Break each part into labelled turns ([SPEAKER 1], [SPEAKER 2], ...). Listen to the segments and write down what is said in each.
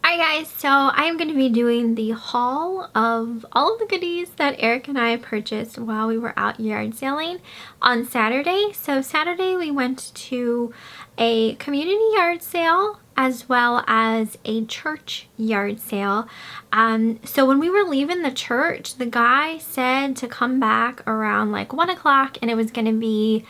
[SPEAKER 1] Alright guys, so I am going to be doing the haul of all of the goodies that Eric and I purchased while we were out yard sailing on Saturday. So Saturday we went to a community yard sale as well as a church yard sale. So when we were leaving the church, the guy said to come back around like 1 o'clock and it was going to be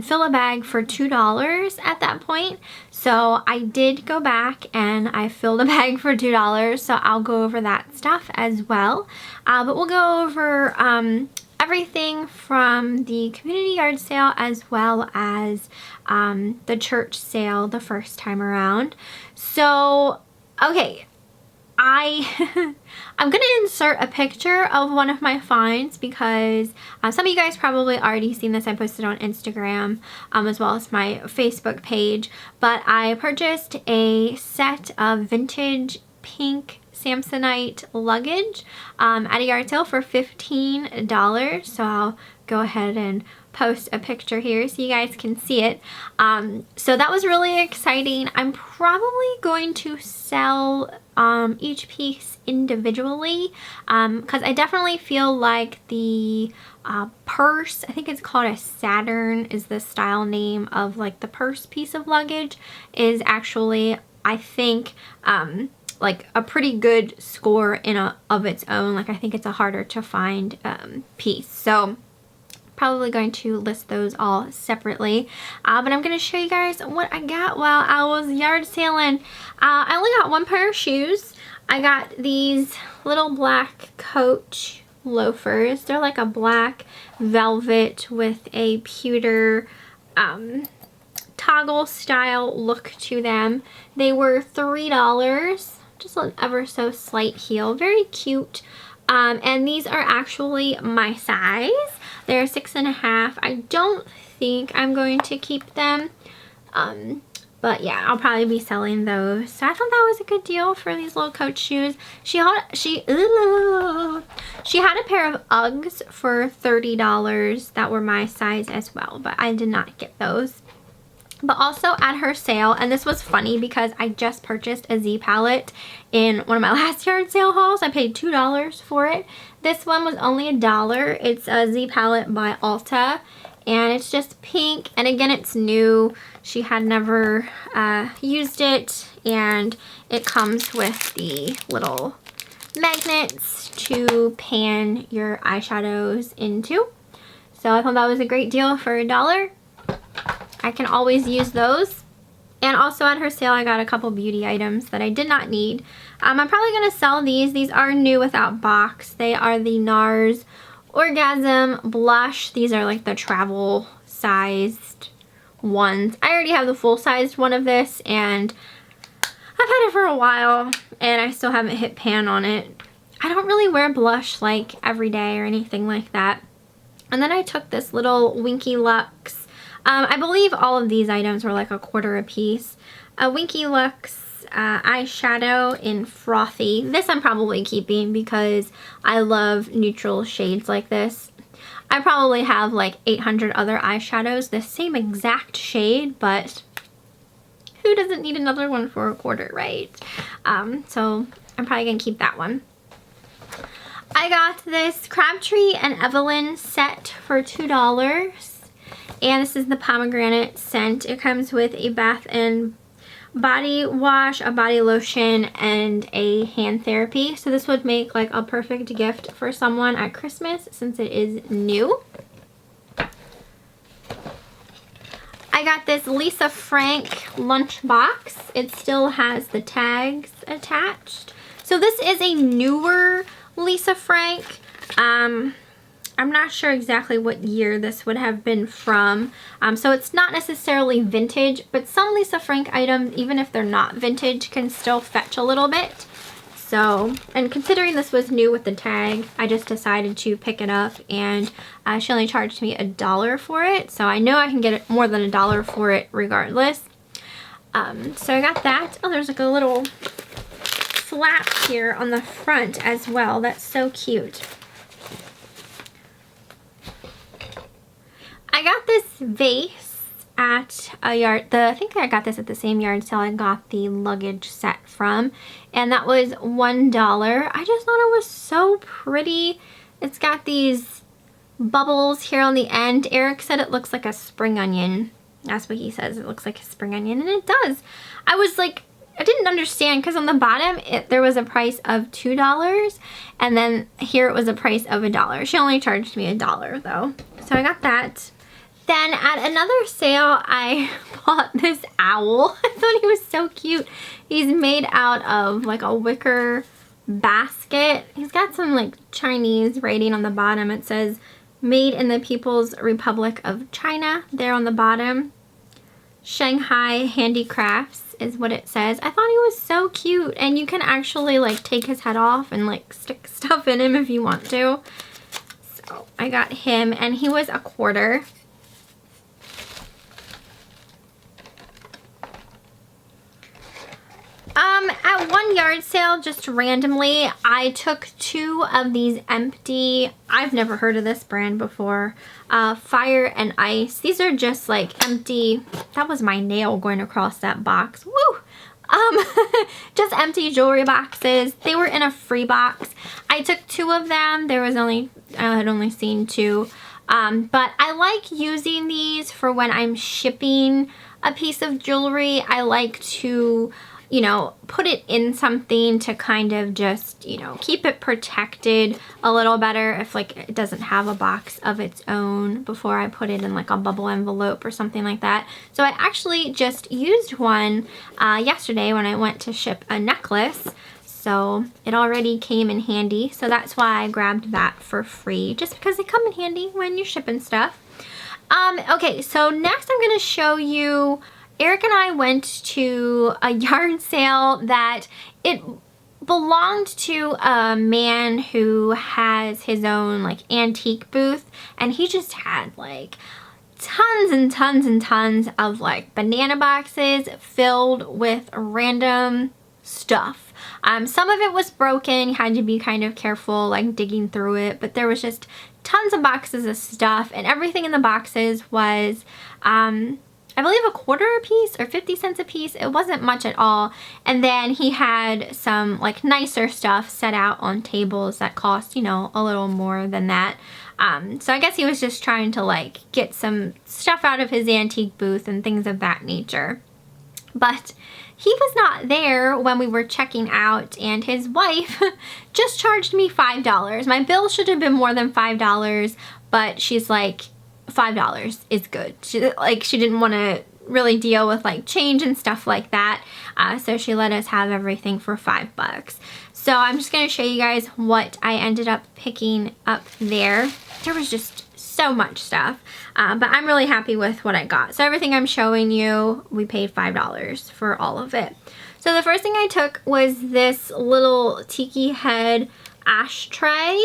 [SPEAKER 1] fill a bag for $2 at that point. So I did go back and I filled a bag for $2, so I'll go over that stuff as well. But we'll go over everything from the community yard sale as well as the church sale the first time around. So, okay, I'm gonna insert a picture of one of my finds because some of you guys probably already seen this. I posted on Instagram as well as my Facebook page, but I purchased a set of vintage pink Samsonite luggage at a yard sale for $15. So I'll go ahead and post a picture here so you guys can see it. So that was really exciting. I'm probably going to sell each piece individually because I definitely feel like the purse, I think it's called a Saturn is the style name of like the purse piece of luggage, is actually, I think, like a pretty good score in of its own. Like I think it's a harder to find piece. So probably going to list those all separately, but I'm going to show you guys what I got while I was yard sailing. I only got one pair of shoes. I got these little black Coach loafers. They're like a black velvet with a pewter toggle style look to them. They were $3, just an ever so slight heel, very cute. And these are actually my size. They're 6.5. I don't think I'm going to keep them. But yeah, I'll probably be selling those. So I thought that was a good deal for these little Coach shoes. She had a pair of Uggs for $30 that were my size as well, but I did not get those. But also at her sale, and this was funny because I just purchased a Z palette in one of my last yard sale hauls. I paid $2 for it. This one was only $1. It's a Z palette by Ulta, and it's just pink, and again it's new. She had never used it, and it comes with the little magnets to pan your eyeshadows into. So I thought that was a great deal for $1. I can always use those. And also at her sale I got a couple beauty items that I did not need. I'm probably going to sell these. These are new without box. They are the Nars Orgasm blush. These are like the travel sized ones. I already have the full sized one of this and I've had it for a while and I still haven't hit pan on it. I don't really wear blush like every day or anything like that. And then I took this little Winky Lux. I believe all of these items were like $1 a piece. A Winky Lux eyeshadow in Frothy. This I'm probably keeping because I love neutral shades like this. I probably have like 800 other eyeshadows the same exact shade, but who doesn't need another one for $1, right? So I'm probably gonna keep that one. I got this Crabtree and Evelyn set for $2. And this is the pomegranate scent. It comes with a bath and body wash, a body lotion, and a hand therapy. So this would make like a perfect gift for someone at Christmas since it is new. I got this Lisa Frank lunchbox. It still has the tags attached. So this is a newer Lisa Frank. I'm not sure exactly what year this would have been from. So it's not necessarily vintage, but some Lisa Frank items, even if they're not vintage, can still fetch a little bit. So, and considering this was new with the tag, I just decided to pick it up, and she only charged me $1 for it. So I know I can get it more than $1 for it regardless. So I got that. Oh, there's like a little flap here on the front as well. That's so cute. I got this vase at a yard, I think I got this at the same yard sale I got the luggage set from, and that was $1. I just thought it was so pretty. It's got these bubbles here on the end. Eric said it looks like a spring onion. That's what he says. It looks like a spring onion, and it does. I was like, I didn't understand because on the bottom there was a price of $2, and then here it was a price of $1. She only charged me $1 though, so I got that. Then at another sale, I bought this owl. I thought he was so cute. He's made out of like a wicker basket. He's got some like Chinese writing on the bottom. It says made in the People's Republic of China there on the bottom. Shanghai Handicrafts is what it says. I thought he was so cute, and you can actually like take his head off and like stick stuff in him if you want to. So I got him, and he was $1. At one yard sale, just randomly, I took 2 of these empty, I've never heard of this brand before, Fire and Ice. These are just like empty, that was my nail going across that box, woo! Just empty jewelry boxes. They were in a free box. I took 2 of them. There was only, I had only seen 2. But I like using these for when I'm shipping a piece of jewelry. I like to, you know, put it in something to kind of just, you know, keep it protected a little better if like it doesn't have a box of its own before I put it in like a bubble envelope or something like that. So I actually just used one yesterday when I went to ship a necklace. So it already came in handy. So that's why I grabbed that for free, just because they come in handy when you're shipping stuff. Okay, so next I'm going to show you, Eric and I went to a yard sale that it belonged to a man who has his own like antique booth, and he just had like tons and tons and tons of like banana boxes filled with random stuff. Some of it was broken. You had to be kind of careful like digging through it, but there was just tons of boxes of stuff, and everything in the boxes was I believe $0.25 a piece or 50 cents a piece. It wasn't much at all. And then he had some like nicer stuff set out on tables that cost, you know, a little more than that. So I guess he was just trying to like get some stuff out of his antique booth and things of that nature. But he was not there when we were checking out, and his wife just charged me $5. My bill should have been more than $5, but she's like, $5 is good. She didn't want to really deal with like change and stuff like that, so she let us have everything for $5. So I'm just going to show you guys what I ended up picking up there. There was just so much stuff, but I'm really happy with what I got. So everything I'm showing you, we paid $5 for all of it. So the first thing I took was this little tiki head ashtray.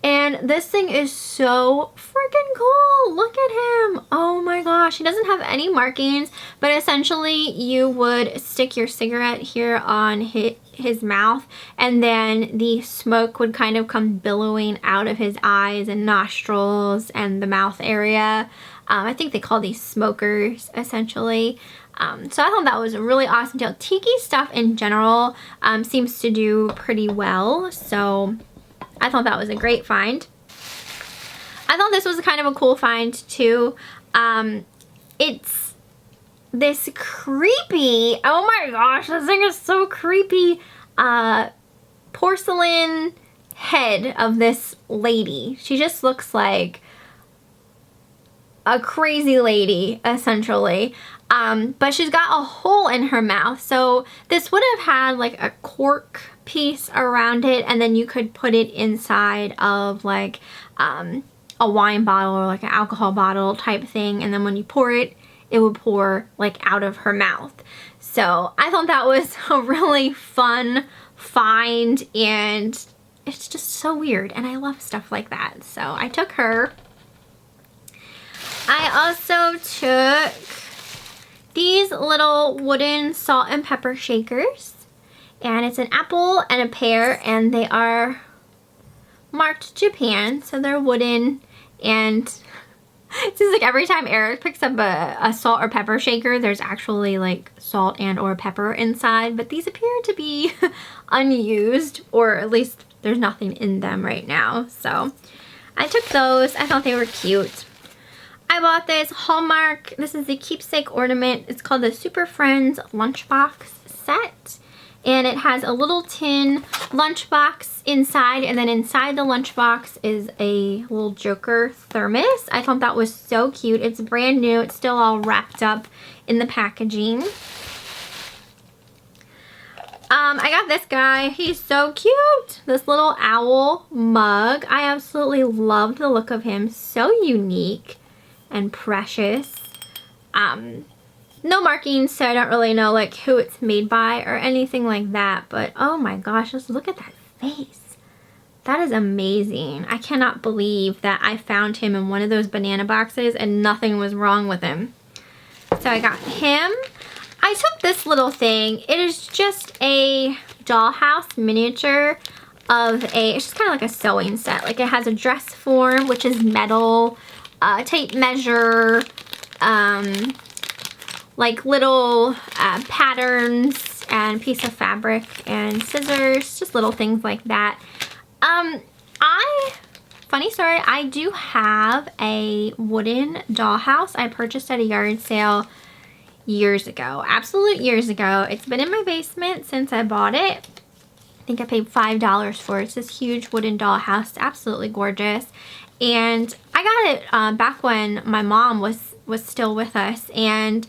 [SPEAKER 1] And this thing is so freaking cool. Look at him. Oh my gosh. He doesn't have any markings, but essentially you would stick your cigarette here on his mouth, and then the smoke would kind of come billowing out of his eyes and nostrils and the mouth area. I think they call these smokers essentially. So I thought that was a really awesome deal. Tiki stuff in general seems to do pretty well. So I thought that was a great find. I thought this was kind of a cool find too. It's this creepy, oh my gosh, this thing is so creepy, porcelain head of this lady. She just looks like a crazy lady, essentially. But she's got a hole in her mouth. So this would have had like a cork piece around it, and then you could put it inside of like a wine bottle or like an alcohol bottle type thing, and then when you pour it, it would pour like out of her mouth. So I thought that was a really fun find, and it's just so weird, and I love stuff like that. So I took her. I also took these little wooden salt and pepper shakers, and it's an apple and a pear, and they are marked Japan, so they're wooden, and It seems like every time Eric picks up a salt or pepper shaker, there's actually like salt and or pepper inside, but these appear to be unused, or at least there's nothing in them right now. So I took those. I thought they were cute. I bought this Hallmark. This is the Keepsake Ornament. It's called the Super Friends Lunchbox Set. And it has a little tin lunchbox inside, and then inside the lunchbox is a little Joker thermos. I thought that was so cute. It's brand new. It's still all wrapped up in the packaging. I got this guy. He's so cute. This little owl mug. I absolutely love the look of him. So unique and precious. No markings, so I don't really know like who it's made by or anything like that, but oh my gosh, just look at that face. That is amazing. I cannot believe that I found him in one of those banana boxes and nothing was wrong with him. So I got him. I took this little thing. It is just a Dollhouse miniature of it's just kind of like a sewing set. Like it has a dress form, which is metal, tape measure, like little patterns and piece of fabric and scissors, just little things like that. Funny story, I do have a wooden dollhouse I purchased at a yard sale years ago, absolute years ago. It's been in my basement since I bought it. I think I paid $5 for it. It's this huge wooden dollhouse, absolutely gorgeous. And I got it back when my mom was still with us, and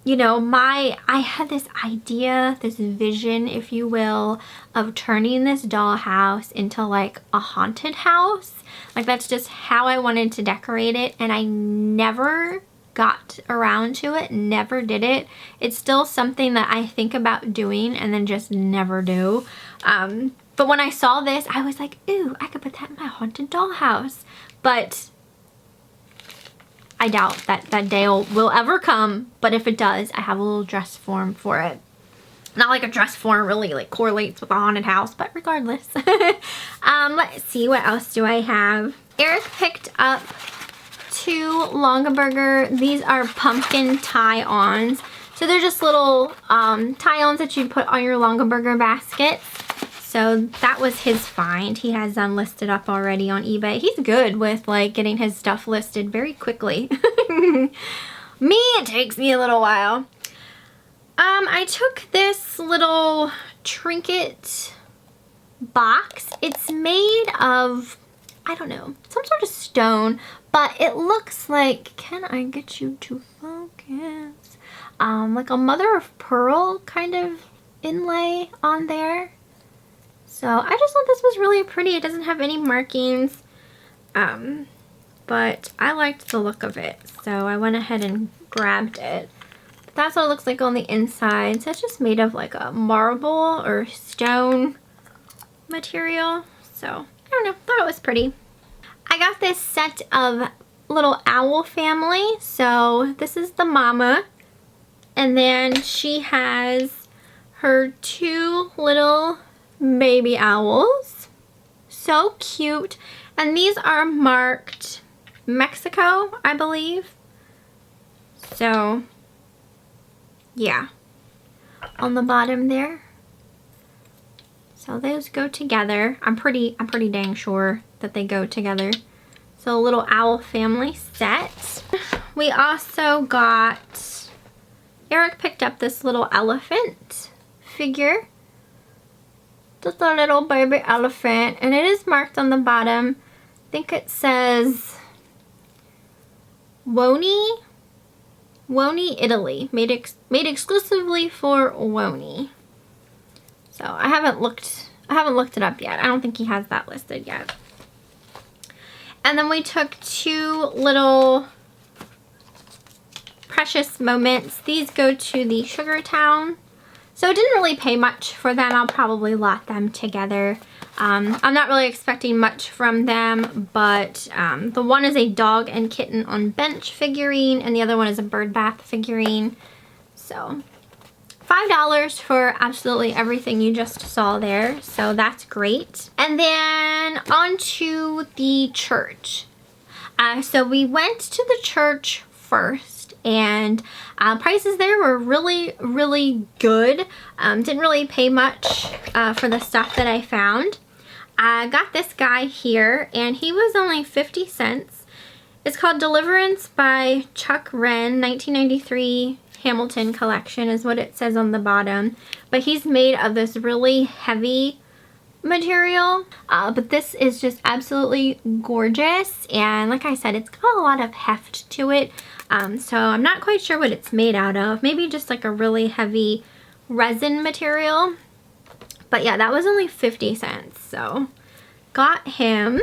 [SPEAKER 1] you know, I had this idea, this vision, if you will, of turning this dollhouse into like a haunted house. Like that's just how I wanted to decorate it, and I never got around to it, never did it. It's still something that I think about doing and then just never do. But when I saw this, I was like, ooh, I could put that in my haunted dollhouse. But I doubt that day will ever come, but if it does, I have a little dress form for it. Not like a dress form really like correlates with a haunted house, but regardless. Let's see, what else do I have? Eric picked up 2 Longaberger. These are pumpkin tie-ons. So they're just little tie-ons that you'd put on your Longaberger basket. So that was his find. He has them listed up already on eBay. He's good with like getting his stuff listed very quickly. Me, it takes me a little while. I took this little Trinket box. It's made of, I don't know, some sort of stone, but it looks like, can I get you to focus? Like a mother of pearl kind of inlay on there. So I just thought this was really pretty. It doesn't have any markings, but I liked the look of it, so I went ahead and grabbed it. But that's what it looks like on the inside. So it's just made of like a marble or stone material. So I don't know, thought it was pretty. I got this set of little owl family. So this is the mama, and then she has her 2 little baby owls. So cute. And these are marked Mexico, I believe. So yeah, on the bottom there. So those go together. I'm pretty dang sure that they go together. So a little owl family set. We also got, Eric picked up this little elephant figure. Just a little baby elephant, and it is marked on the bottom. I think it says Woni, Italy, made exclusively for Woni. So I haven't looked it up yet. I don't think he has that listed yet. And then we took 2 little Precious Moments. These go to the Sugar Town. So I didn't really pay much for them. I'll probably lot them together. I'm not really expecting much from them, but the one is a dog and kitten on bench figurine, and the other one is a bird bath figurine. So $5 for absolutely everything you just saw there. So that's great. And then on to the church. So we went to the church first, and prices there were really, really good. Didn't really pay much for the stuff that I found. I got this guy here, and he was only 50 cents. It's called Deliverance by Chuck Wren, 1993 Hamilton collection is what it says on the bottom. But he's made of this really heavy material, but this is just absolutely gorgeous, and like I said, it's got a lot of heft to it, so I'm not quite sure what it's made out of. Maybe just like a really heavy resin material, but yeah, that was only 50 cents, so got him.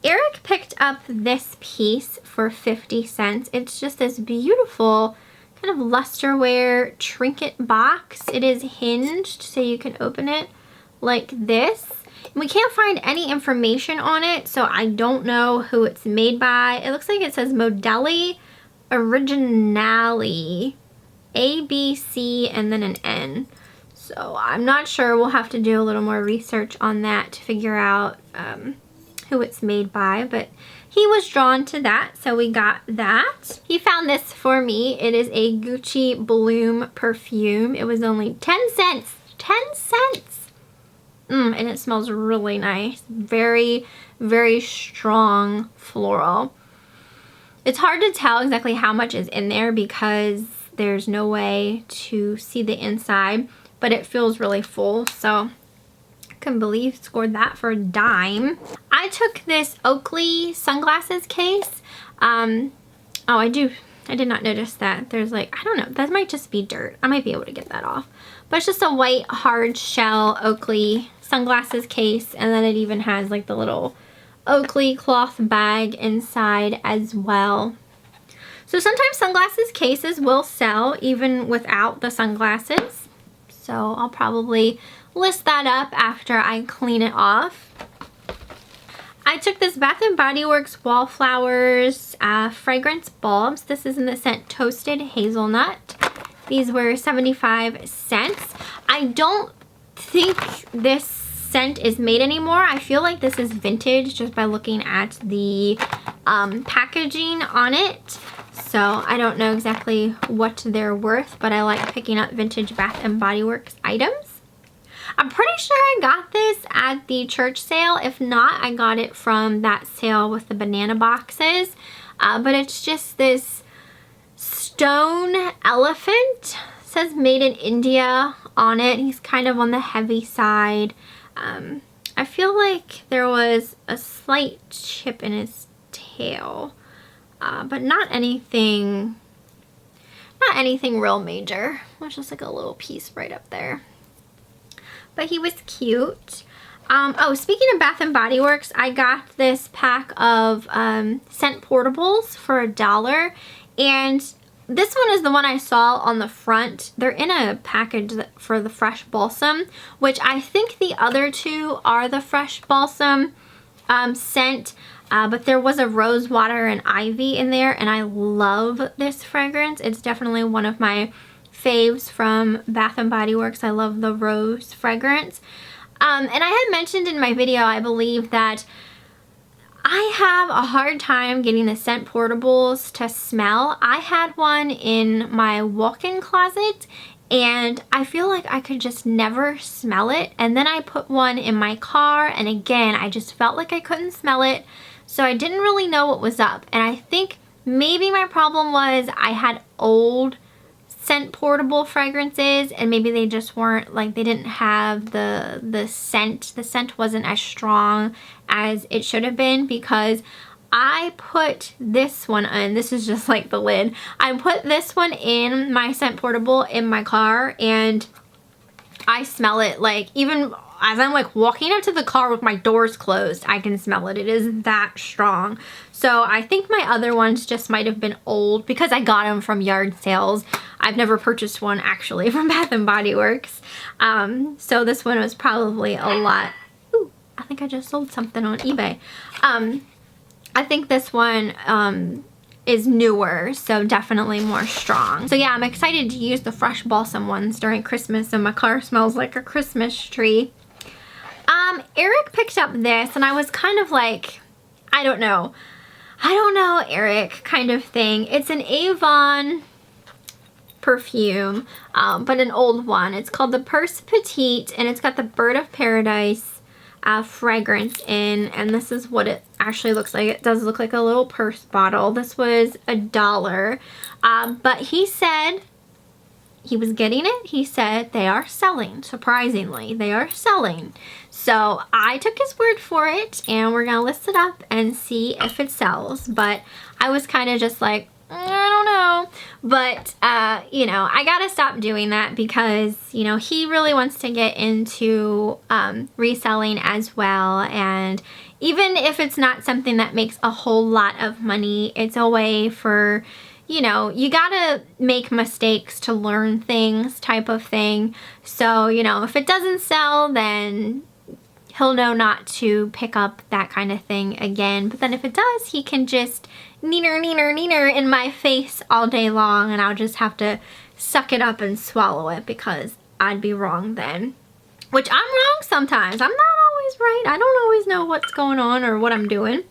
[SPEAKER 1] Eric picked up this piece for 50 cents. It's just this beautiful kind of lusterware trinket box. It is hinged, so you can open it like this. We can't find any information on it, so I don't know who it's made by. It looks like it says Modelli Originali, ABC, and then an N. So I'm not sure. We'll have to do a little more research on that to figure out who it's made by, but he was drawn to that, so we got that. He found this for me. It is a Gucci Bloom perfume. It was only 10 cents. 10 cents! And it smells really nice. Very, very strong floral. It's hard to tell exactly how much is in there because there's no way to see the inside, but it feels really full, so I couldn't believe scored that for a dime. I took this Oakley sunglasses case. I did not notice that. There's like, I don't know, that might just be dirt. I might be able to get that off. But it's just a white hard shell Oakley sunglasses case, and then it even has like the little Oakley cloth bag inside as well. So sometimes sunglasses cases will sell even without the sunglasses. So I'll probably list that up after I clean it off. I took this Bath & Body Works Wallflowers fragrance bulbs. This is in the scent Toasted Hazelnut. These were 75 cents. I don't think this scent is made anymore. I feel like this is vintage just by looking at the packaging on it. So I don't know exactly what they're worth, but I like picking up vintage Bath & Body Works items. I'm pretty sure I got this at the church sale. If not, I got it from that sale with the banana boxes. But it's just this stone elephant. It says made in India on it. He's kind of on the heavy side. I feel like there was a slight chip in his tail, but not anything real major. It was just like a little piece right up there. But he was cute. Oh, speaking of Bath & Body Works, I got this pack of scent portables for $1, and this one is the one I saw on the front. They're in a package for the Fresh Balsam, which I think the other two are the Fresh Balsam scent, but there was a rose water and ivy in there, and I love this fragrance. It's definitely one of my faves from Bath & Body Works. I love the rose fragrance. And I had mentioned in my video, I believe, that I have a hard time getting the scent portables to smell. I had one in my walk-in closet, and I feel like I could just never smell it. And then I put one in my car, and again, I just felt like I couldn't smell it. So I didn't really know what was up. And I think maybe my problem was I had old scent portable fragrances, and maybe they just weren't, like, they didn't have the scent. The scent wasn't as strong as it should have been, because I put this one in. This is just like the lid. I put this one in my scent portable in my car, and I smell it, like, even as I'm like walking up to the car with my doors closed, I can smell it. It is that strong. So I think my other ones just might have been old because I got them from yard sales. I've never purchased one actually from Bath & Body Works. So this one was probably a lot. Ooh, I think I just sold something on eBay. I think this one is newer, so definitely more strong. So yeah, I'm excited to use the Fresh Balsam ones during Christmas, and my car smells like a Christmas tree. Eric picked up this, and I was kind of like, I don't know. I don't know, Eric, kind of thing. It's an Avon perfume, but an old one. It's called the Purse Petite, and it's got the Bird of Paradise fragrance in, and this is what it actually looks like. It does look like a little purse bottle. This was $1, but he said he was getting it. He said they are selling. Surprisingly, they are selling. So I took his word for it, and we're gonna list it up and see if it sells. But I was kind of just like, I don't know. But, you know, I gotta stop doing that because, you know, he really wants to get into reselling as well. And even if it's not something that makes a whole lot of money, it's a way for, you know, you gotta make mistakes to learn things type of thing. So, you know, if it doesn't sell, then he'll know not to pick up that kind of thing again. But then if it does, he can just neener in my face all day long, and I'll just have to suck it up and swallow it because I'd be wrong then. Which I'm wrong sometimes. I'm not always right. I don't always know what's going on or what I'm doing.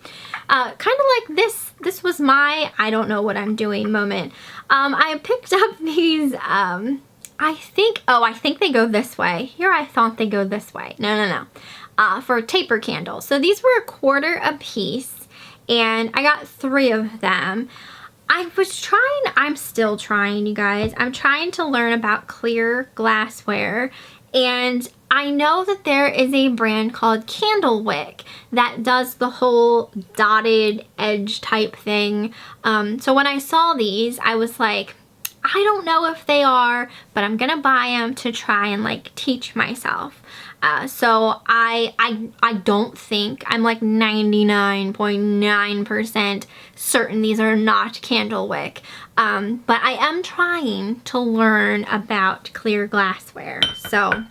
[SPEAKER 1] Kind of like this was my I don't know what I'm doing moment. I picked up these, I think they go this way. Here I thought they go this way. No. For taper candles. So these were $1 a piece, and I got 3 of them. I'm still trying, you guys. I'm trying to learn about clear glassware, and I know that there is a brand called Candlewick that does the whole dotted edge type thing. So when I saw these, I was like, I don't know if they are, but I'm gonna buy them to try and like teach myself. So I don't think, I'm like 99.9% certain these are not Candlewick. But I am trying to learn about clear glassware. So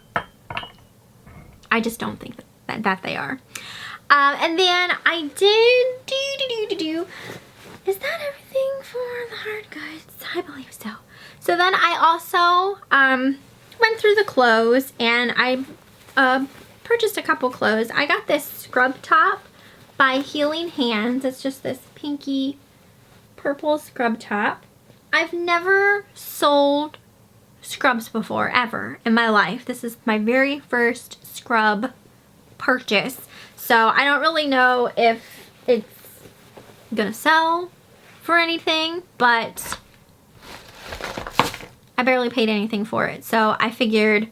[SPEAKER 1] I just don't think that they are. And then I did is that everything for the hard goods? I believe so. So then I also went through the clothes, and I purchased a couple clothes. I got this scrub top by Healing Hands. It's just this pinky purple scrub top. I've never sold scrubs before, ever, in my life. This is my very first scrub purchase. So I don't really know if it's gonna sell for anything, but I barely paid anything for it. So I figured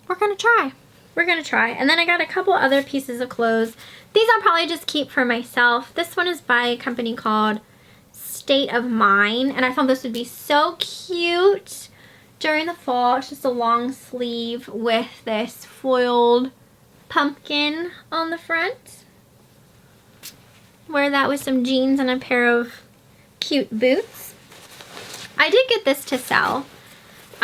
[SPEAKER 1] we're gonna try. And then I got a couple other pieces of clothes. These I'll probably just keep for myself. This one is by a company called State of Mind, and I thought this would be so cute during the fall. It's just a long sleeve with this foiled pumpkin on the front. Wear that with some jeans and a pair of cute boots. I did get this to sell.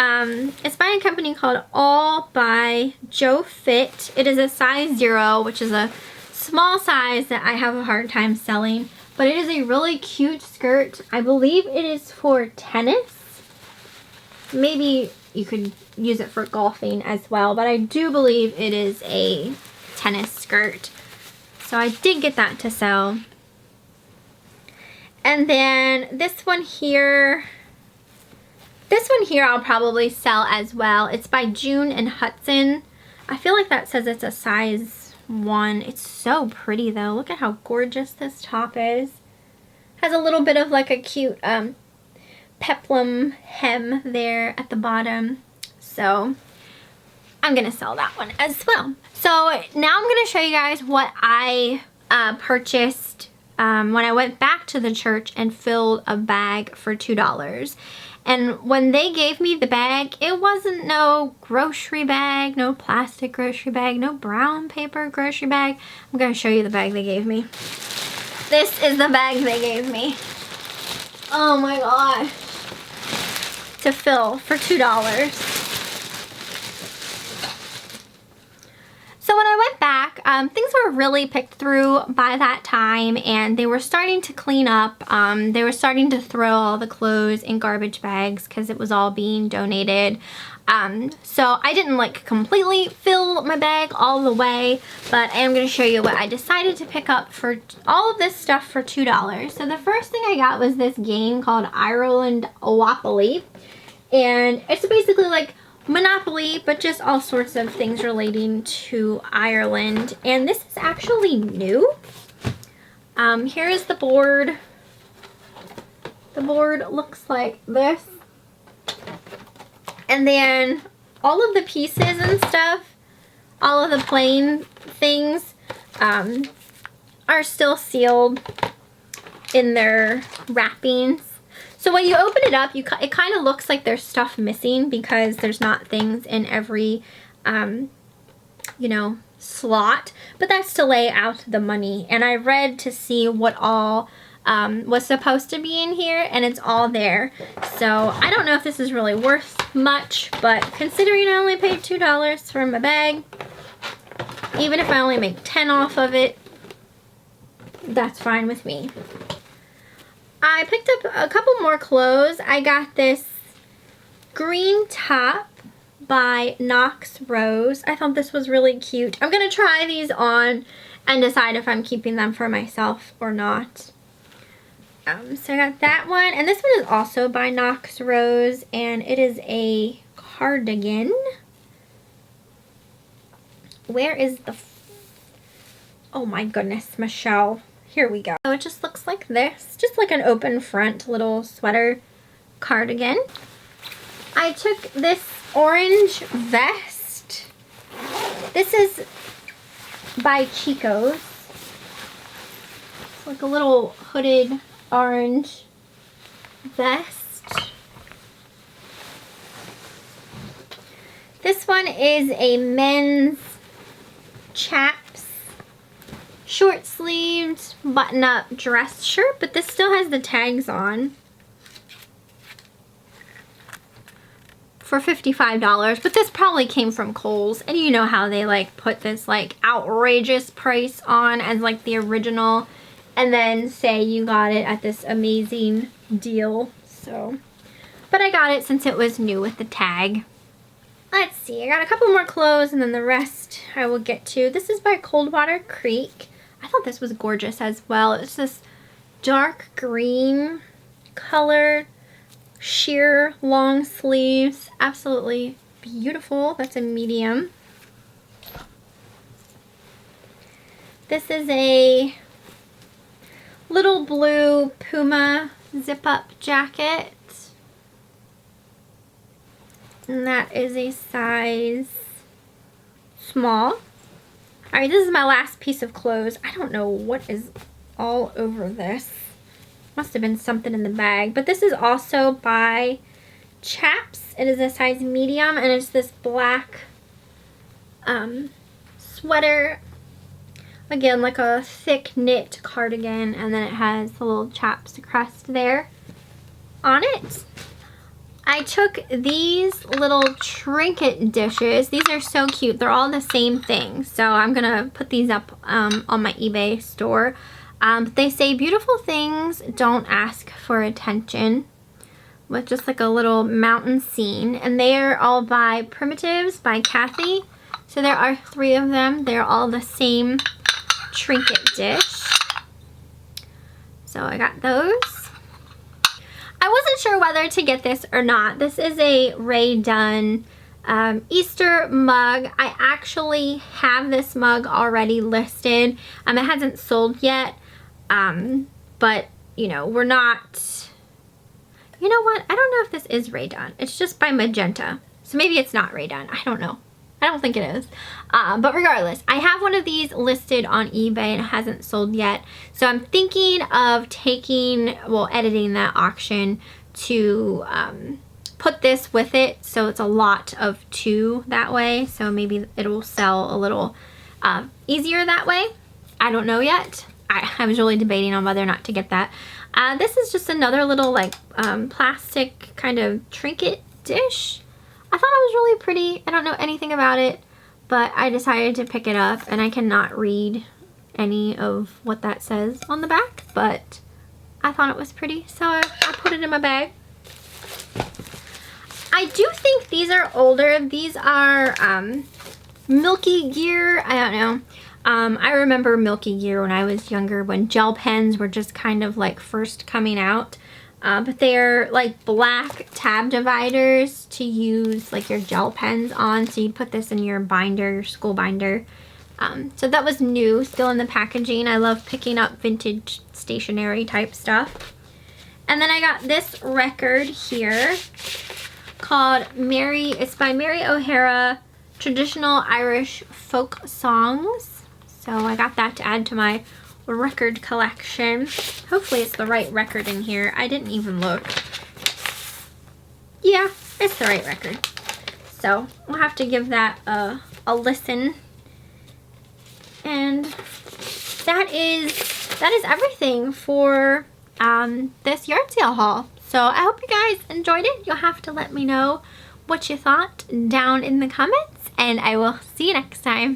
[SPEAKER 1] It's by a company called All by Joe Fit. It is a size 0, which is a small size that I have a hard time selling. But it is a really cute skirt. I believe it is for tennis. Maybe you could use it for golfing as well, but I do believe it is a tennis skirt. So I did get that to sell. And then this one here I'll probably sell as well. It's by June and Hudson. I feel like that says it's a size 1. It's so pretty though. Look at how gorgeous this top is. Has a little bit of like a cute peplum hem there at the bottom. So I'm gonna sell that one as well. So now I'm gonna show you guys what I purchased when I went back to the church and filled a bag for $2. And when they gave me the bag, it wasn't no grocery bag, no plastic grocery bag, no brown paper grocery bag. I'm gonna show you the bag they gave me. This is the bag they gave me. Oh my gosh. To fill for $2. So when I went back, Things were really picked through by that time, and they were starting to clean up. They were starting to throw all the clothes in garbage bags because it was all being donated. So I didn't like completely fill my bag all the way, but I am going to show you what I decided to pick up for all of this stuff for $2. So the first thing I got was this game called Ireland Oakley, and it's basically like Monopoly, but just all sorts of things relating to Ireland. And this is actually new. Here is the board. The board looks like this. And then all of the pieces and stuff, all of the plain things, are still sealed in their wrappings. So when you open it up, it kind of looks like there's stuff missing because there's not things in every, you know, slot. But that's to lay out the money. And I read to see what all was supposed to be in here, and it's all there. So I don't know if this is really worth much, but considering I only paid $2 for my bag, even if I only make 10 off of it, that's fine with me. I picked up a couple more clothes. I got this green top by Knox Rose. I thought this was really cute. I'm gonna try these on and decide if I'm keeping them for myself or not. So I got that one, and this one is also by Knox Rose, and it is a cardigan. Where is the... Oh my goodness, Michelle. Here we go. So it just looks like this, just like an open front little sweater cardigan. I took this orange vest. This is by Chico's. It's like a little hooded orange vest. This one is a men's chaps short sleeved button up dress shirt, but this still has the tags on for $55, but this probably came from Kohl's, and you know how they like put this like outrageous price on as like the original, and then say you got it at this amazing deal. So, but I got it since it was new with the tag. Let's see, I got a couple more clothes and then the rest I will get to. This is by Coldwater Creek. I thought this was gorgeous as well. It's this dark green color, sheer long sleeves. Absolutely beautiful. That's a medium. This is a little blue Puma Zip Up Jacket. And that is a size small. Alright, this is my last piece of clothes. I don't know what is all over this. Must have been something in the bag. But this is also by Chaps. It is a size medium, and it's this black sweater. Again, like a thick knit cardigan, and then it has the little Chaps crest there on it. I took these little Trinket Dishes. These are so cute. They're all the same thing. So I'm going to put these up on my eBay store. They say beautiful things don't ask for attention, with just like a little mountain scene. And they are all by Primitives by Kathy. So there are 3 of them. They're all the same trinket dish. So I got those. I wasn't sure whether to get this or not. This is a Rae Dunn Easter mug. I actually have this mug already listed. It hasn't sold yet, but you know, we're not, you know what, I don't know if this is Rae Dunn. It's just by Magenta, so maybe it's not Rae Dunn. I don't know. I don't think it is. But regardless, I have one of these listed on eBay and it hasn't sold yet. So I'm thinking of taking, well, editing that auction to put this with it. So it's a lot of 2 that way. So maybe it will sell a little easier that way. I don't know yet. I was really debating on whether or not to get that. This is just another little like plastic kind of trinket dish. I thought it was really pretty. I don't know anything about it, but I decided to pick it up, and I cannot read any of what that says on the back, but I thought it was pretty, so I put it in my bag. I do think these are older. These are Milky Gear. I don't know. I remember Milky Gear when I was younger, when gel pens were just kind of like first coming out. But they're like black tab dividers to use like your gel pens on. So you'd put this in your binder, your school binder. So that was new, still in the packaging. I love picking up vintage stationery type stuff. And then I got this record here called it's by Mary O'Hara, Traditional Irish Folk Songs. So I got that to add to my record collection. Hopefully it's the right record in here. I didn't even look. Yeah, it's the right record. So we'll have to give that a listen. And that is everything for this yard sale haul. So I hope you guys enjoyed it. You'll have to let me know what you thought down in the comments, and I will see you next time.